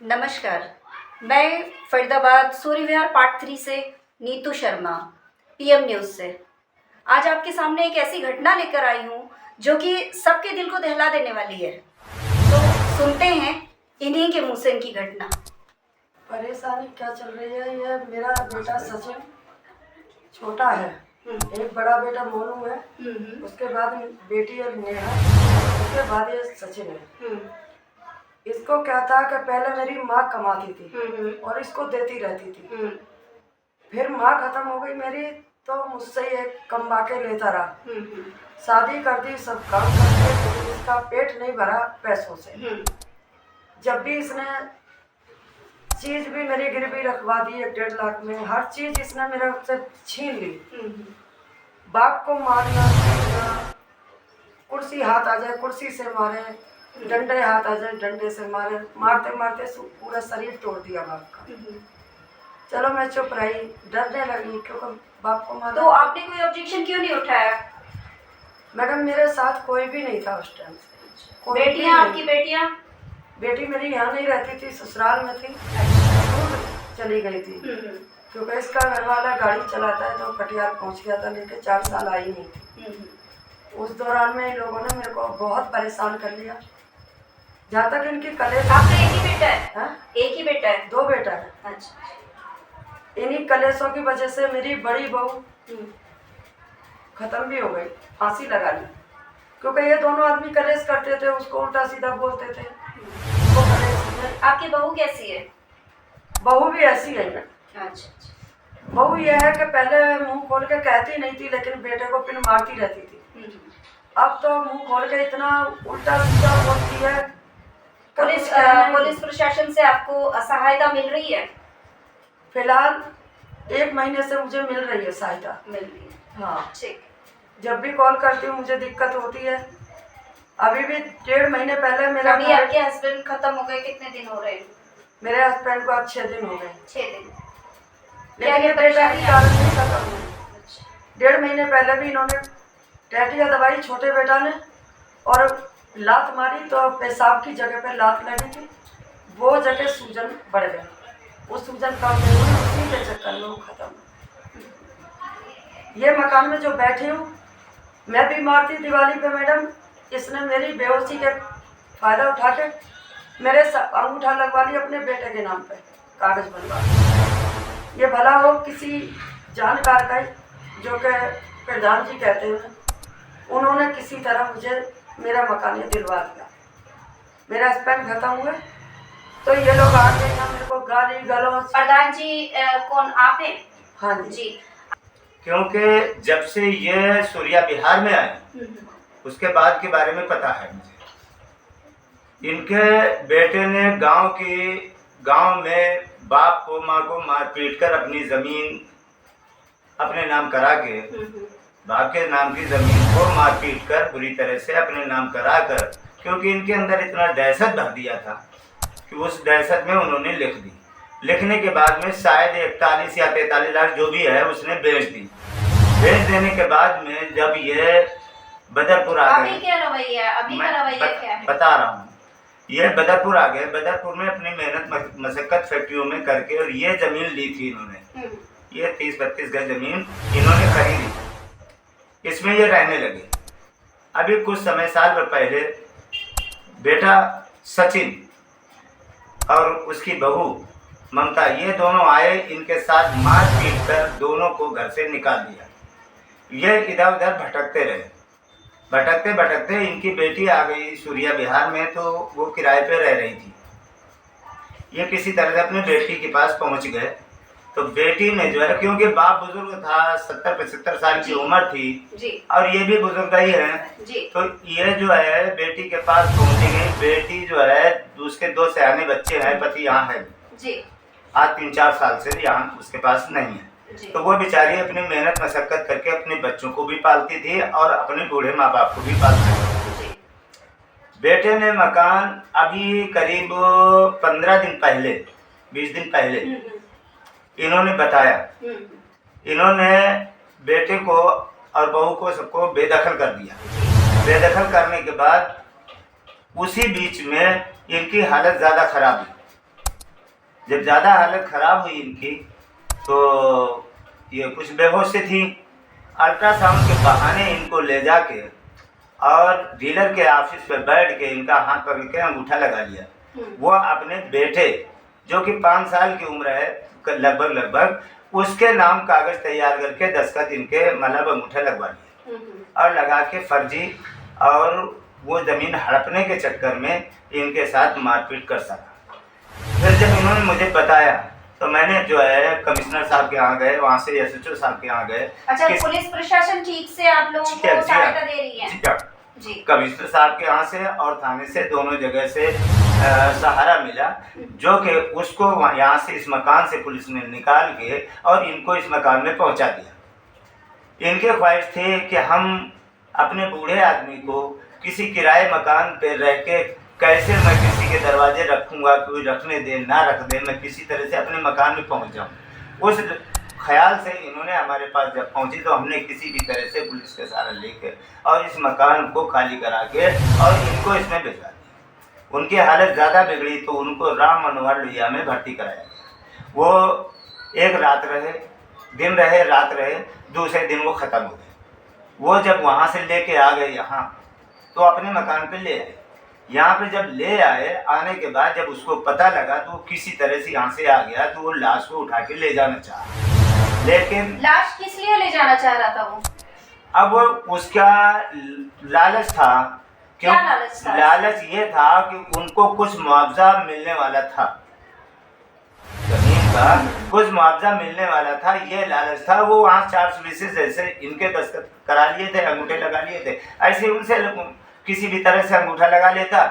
नमस्कार। मैं फरीदाबाद सूर्य विहार पार्ट 3 से नीतू शर्मा, पीएम न्यूज़ से। आज आपके सामने एक ऐसी घटना लेकर आई हूँ जो कि सबके दिल को दहला देने वाली है। तो सुनते हैं इन्हीं के मुँह से इनकी घटना। परेशानी क्या चल रही है? ये मेरा बेटा सचिन छोटा है, एक बड़ा बेटा मोनू है, उसके बाद बेटी है नेहा, उसके बाद ये सचिन है। इसको क्या था कि पहले मेरी माँ कमाती थी और इसको देती रहती थी। फिर माँ खत्म हो गई मेरी, तो मुझसे ये कमा के लेता रहा। शादी कर दी, सब काम करके, इसका पेट नहीं भरा पैसों से। जब भी इसने चीज भी मेरी गिरवी रखवा दी 1-1.5 लाख में, हर चीज इसने मेरे से छीन ली। बाप को मारना, कुर्सी हाथ आ जाए कुर्सी से मारे, डंडे हाथ आ जाए डंडे से मारे, मारते मारते पूरा शरीर तोड़ दिया बाप का। चलो मैं चुप रही, डरने लगी क्योंकि बाप को मारा। तो आपने कोई ऑब्जेक्शन क्यों नहीं उठाया? मैडम मेरे साथ कोई भी नहीं था उस टाइम से। बेटियां, आपकी बेटियां? बेटी मेरी यहाँ नहीं रहती थी, ससुराल में थी, दूर चली गई थी क्योंकि इसका घर वाला गाड़ी चलाता है, तो कटिहार पहुँच गया था, लेके 4 साल आई नहीं थी। उस दौरान में इन लोगों ने मेरे को बहुत परेशान कर लिया। जहाँ तक इनकी कलेश। आपका एक ही बेटा है? हाँ? एक ही बेटा है? 2 बेटा है। अच्छा। इन्हीं कलेशों की वजह से मेरी बड़ी बहू खत्म भी हो गई, फांसी लगा ली, क्योंकि ये दोनों आदमी कलेश करते थे, उसको उल्टा सीधा बोलते थे। वो कलेश। आपकी बहू कैसी है? बहू भी ऐसी है। अच्छा। बहू ये है कि पहले मुंह खोल के कहती नहीं थी, लेकिन बेटे को पिन मारती रहती थी। अब तो मुंह खोल के इतना उल्टा सीधा बोलती है। पुलिस प्रशासन से आपको सहायता मिल रही है? फिलहाल 1 महीने से मुझे मिल रही है सहायता। मिल रही है। हाँ, ठीक। जब भी कॉल करती हूँ मुझे दिक्कत होती है। अभी भी 1.5 महीने पहले मेरा अभी आपके हस्बैंड खत्म हो गए, कितने दिन हो रहे हैं? मेरे हस्बैंड को आज 6 दिन हो गए। 6 दिन। लेकिन ये बेटा के कारण नहीं खत्म हुआ। 1.5 महीने पहले भी इन्होंने टैटिया दवाई छोटे बेटा ने और लात मारी, तो पेशाब की जगह पे लात लगी थी, वो जगह सूजन बढ़ गई। वो सूजन कम नहीं हुई, उसी के चक्कर में वो खत्म। ये मकान में जो बैठी हूँ, मैं बीमार थी दिवाली पे मैडम, इसने मेरी बेहोशी के फायदा उठा के मेरे अंगूठा लगवा लिया अपने बेटे के नाम पे, कागज बनवा। ये भला हो किसी जानकार का, जो कि प्रधान जी कहते हैं, उन्होंने किसी तरह मुझे मेरा मकान ये दिलवा दिया। मेरा हस्बैंड खत्म हुए तो ये लोग आ गए यहाँ मेरे को गाली गलौज। प्रधान जी कौन, आप हैं? हाँ जी। क्योंकि जब से ये सूर्या बिहार में आए उसके बाद के बारे में पता है मुझे। इनके बेटे ने गांव में बाप को माँ को मार पीट कर अपनी जमीन अपने नाम करा के, बाप के नाम की जमीन को मार पीट कर बुरी तरह से अपने नाम करा कर, क्योंकि इनके अंदर इतना दहशत भर दिया था कि उस दहशत में उन्होंने लिख दी। लिखने के बाद में शायद 41 या 43 लाख जो भी है उसने बेच दी। बेच देने के बाद में जब ये बदरपुर आ गए, अभी क्या रवैया है? अभी का रवैया क्या है? बता रहा हूँ। ये बदरपुर आ गए, बदरपुर में अपनी मेहनत मशक्कत फैक्ट्रियों में करके, और ये जमीन ली थी इन्होंने, ये 30-32 गज जमीन इन्होंने खरीदी, इसमें ये रहने लगे। अभी कुछ समय साल भर पहले बेटा सचिन और उसकी बहू ममता, ये दोनों आए, इनके साथ मार पीट कर दोनों को घर से निकाल दिया। ये इधर उधर भटकते रहे, भटकते भटकते इनकी बेटी आ गई सूर्या बिहार में, तो वो किराए पे रह रही थी। ये किसी तरह से अपने बेटी के पास पहुंच गए, तो बेटी ने जो है, क्योंकि बाप बुजुर्ग था, 70-75 साल की उम्र थी जी। और ये भी बुजुर्ग ही है जी। तो ये जो है बेटी के पास पहुंची गई। बेटी जो है, उसके 2 सयाने बच्चे हैं, पति यहाँ है जी। आज 3-4 साल से यहाँ उसके पास नहीं है। तो वो बेचारी अपनी मेहनत मशक्कत करके अपने बच्चों को भी पालती थी और अपने बूढ़े माँ बाप को भी पालती थी। बेटे ने मकान अभी करीब 15 दिन पहले, 20 दिन पहले इन्होंने बताया, इन्होंने बेटे को और बहू को सबको बेदखल कर दिया। बेदखल करने के बाद उसी बीच में इनकी हालत ज़्यादा खराब हुई। जब ज़्यादा हालत ख़राब हुई इनकी तो ये कुछ बेहोश से थी। अल्ट्रासाउंड के बहाने इनको ले जाके और डीलर के ऑफिस पे बैठ के इनका हाथ पकड़ के अंगूठा लगा लिया। वो अपने बेटे जो कि 5 साल की उम्र है लगभग उसके नाम कागज तैयार करके दस्तखत इनके मतलब अंगूठा लगवा लिए और लगा के फर्जी और वो ज़मीन हड़पने के चक्कर में इनके साथ मारपीट कर सका। फिर जब इन्होंने मुझे बताया तो मैंने जो है कमिश्नर साहब के यहाँ गए, वहाँ से एसएचओ साहब के यहाँ गए। अच्छा, पुलिस प्रशासन ठीक से आप लोगों को सहायता दे रही है? जी। कमिश्नर साहब के यहाँ से और थाने से दोनों जगह से सहारा मिला, जो कि उसको यहाँ से इस मकान से पुलिस ने निकाल के और इनको इस मकान में पहुँचा दिया। इनके ख्वाहिश थी कि हम अपने बूढ़े आदमी को किसी किराए मकान पे रह के कैसे मैं किसी के दरवाजे रखूँगा, कोई रखने दे ना रख दे, मैं किसी तरह से अपने मकान में पहुँच जाऊँ। उस ख्याल से इन्होंने हमारे पास जब पहुंची तो हमने किसी भी तरह से पुलिस के सहारा लेकर और इस मकान को खाली करा के और इनको इसमें भिजवा दिया। उनकी हालत ज़्यादा बिगड़ी तो उनको राम मनोहर लोहिया में भर्ती कराया गया। वो एक रात रहे, दिन रहे, रात रहे, दूसरे दिन वो ख़त्म हो गए। वो जब वहाँ से लेके आ गए यहाँ तो अपने मकान पे ले आए। यहाँ पे जब ले आए, आने के बाद जब उसको पता लगा तो वो किसी तरह से यहाँ से आ गया तो वो लाश को उठा के ले जाना चाहा। लेकिन लाश किस लिए ले जाना चाह रहा था वो? अब उसका लालच था। क्या लालच था? लालच ये था कि उनको कुछ मुआवजा मिलने वाला था, जमीन का कुछ मुआवजा मिलने वाला था, ये लालच था। वो वहाँ 420 जैसे इनके दस्तखत करा लिए थे, अंगूठे लगा लिए थे, ऐसे उनसे किसी भी तरह से अंगूठा लगा लेता।